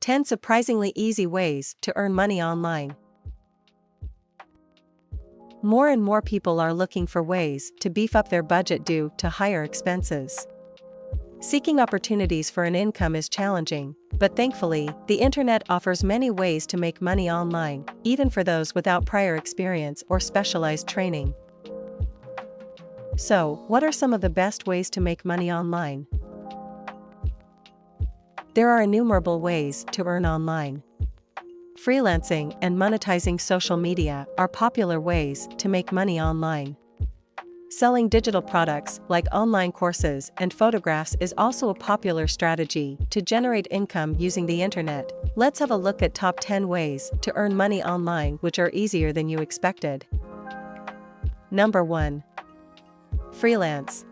10 surprisingly easy ways to earn money online. More and more people are looking for ways to beef up their budget due to higher expenses. Seeking opportunities for an income is challenging, but thankfully, the internet offers many ways to make money online, even for those without prior experience or specialized training. So, what are some of the best ways to make money online? There are innumerable ways to earn online. Freelancing and monetizing social media are popular ways to make money online. Selling digital products like online courses and photographs is also a popular strategy to generate income using the internet. Let's have a look at top 10 ways to earn money online which are easier than you expected. Number 1. Freelance.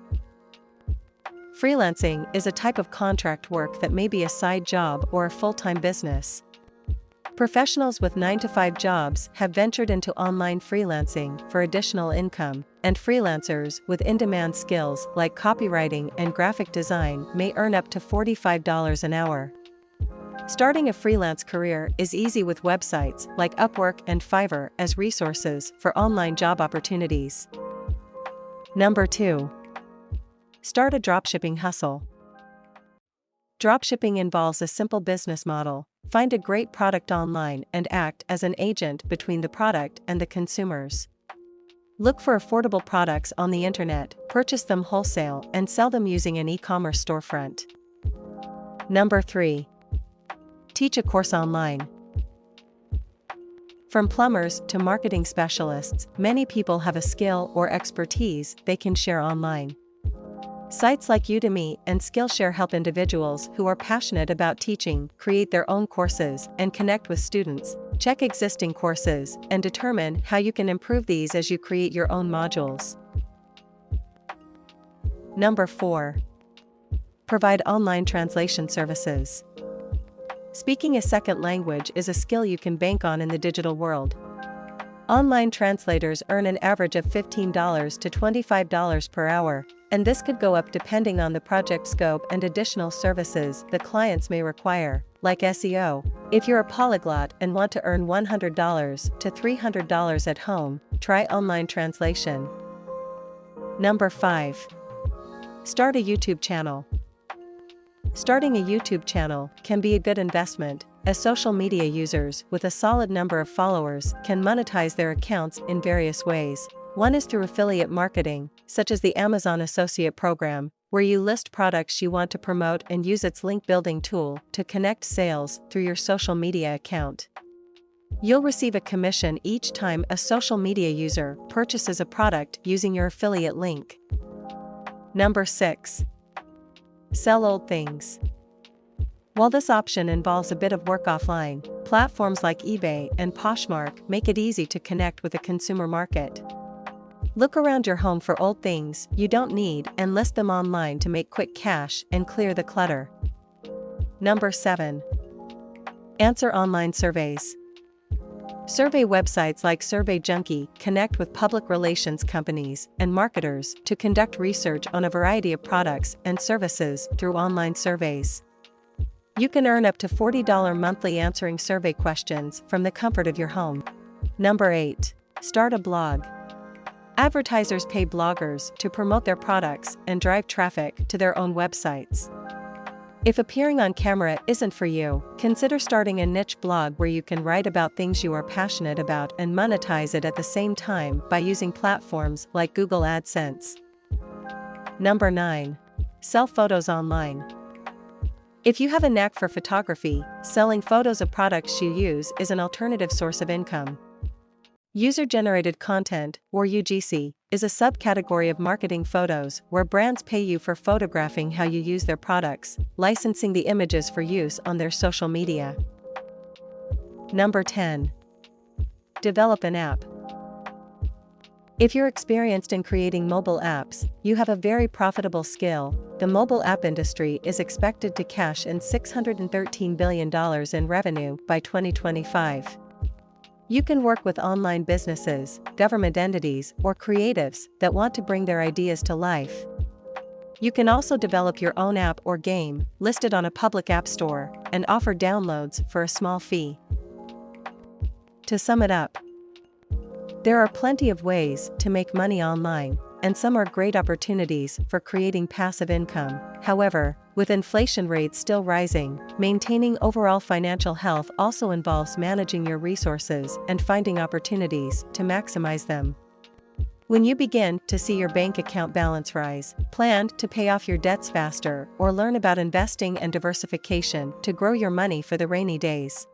Freelancing is a type of contract work that may be a side job or a full-time business. Professionals with 9-to-5 jobs have ventured into online freelancing for additional income, and freelancers with in-demand skills like copywriting and graphic design may earn up to $45 an hour. Starting a freelance career is easy with websites like Upwork and Fiverr as resources for online job opportunities. Number 2. Start a dropshipping hustle. Dropshipping involves a simple business model. Find a great product online and act as an agent between the product and the consumers. Look for affordable products on the internet, purchase them wholesale, and sell them using an e-commerce storefront. Number 3. Teach a course online. From plumbers to marketing specialists, many people have a skill or expertise they can share online. Sites like Udemy and Skillshare help individuals who are passionate about teaching create their own courses and connect with students. Check existing courses and determine how you can improve these as you create your own modules. Number 4. Provide online translation services. Speaking a second language is a skill you can bank on in the digital world. Online translators earn an average of $15 to $25 per hour, and this could go up depending on the project scope and additional services the clients may require, like SEO. If you're a polyglot and want to earn $100 to $300 at home, try online translation. Number 5. Start a YouTube channel. Starting a YouTube channel can be a good investment, as social media users with a solid number of followers can monetize their accounts in various ways. One is through affiliate marketing, such as the Amazon Associate Program, where you list products you want to promote and use its link building tool to connect sales through your social media account. You'll receive a commission each time a social media user purchases a product using your affiliate link. Number 6. Sell old things. While this option involves a bit of work offline, platforms like eBay and Poshmark make it easy to connect with the consumer market. Look around your home for old things you don't need and list them online to make quick cash and clear the clutter. Number 7. Answer online surveys. Survey websites like SurveyJunkie connect with public relations companies and marketers to conduct research on a variety of products and services through online surveys. You can earn up to $40 monthly answering survey questions from the comfort of your home. Number 8. Start a blog. Advertisers pay bloggers to promote their products and drive traffic to their own websites. If appearing on camera isn't for you, consider starting a niche blog where you can write about things you are passionate about and monetize it at the same time by using platforms like Google AdSense. Number 9. Sell photos online. If you have a knack for photography, selling photos of products you use is an alternative source of income. User-generated content, or UGC, is a subcategory of marketing photos where brands pay you for photographing how you use their products, licensing the images for use on their social media. Number 10. Develop an app. If you're experienced in creating mobile apps, you have a very profitable skill. The mobile app industry is expected to cash in $613 billion in revenue by 2025. You can work with online businesses, government entities, or creatives that want to bring their ideas to life. You can also develop your own app or game, list it on a public app store, and offer downloads for a small fee. To sum it up, there are plenty of ways to make money online, and some are great opportunities for creating passive income. However, with inflation rates still rising, maintaining overall financial health also involves managing your resources and finding opportunities to maximize them. When you begin to see your bank account balance rise, plan to pay off your debts faster, or learn about investing and diversification to grow your money for the rainy days.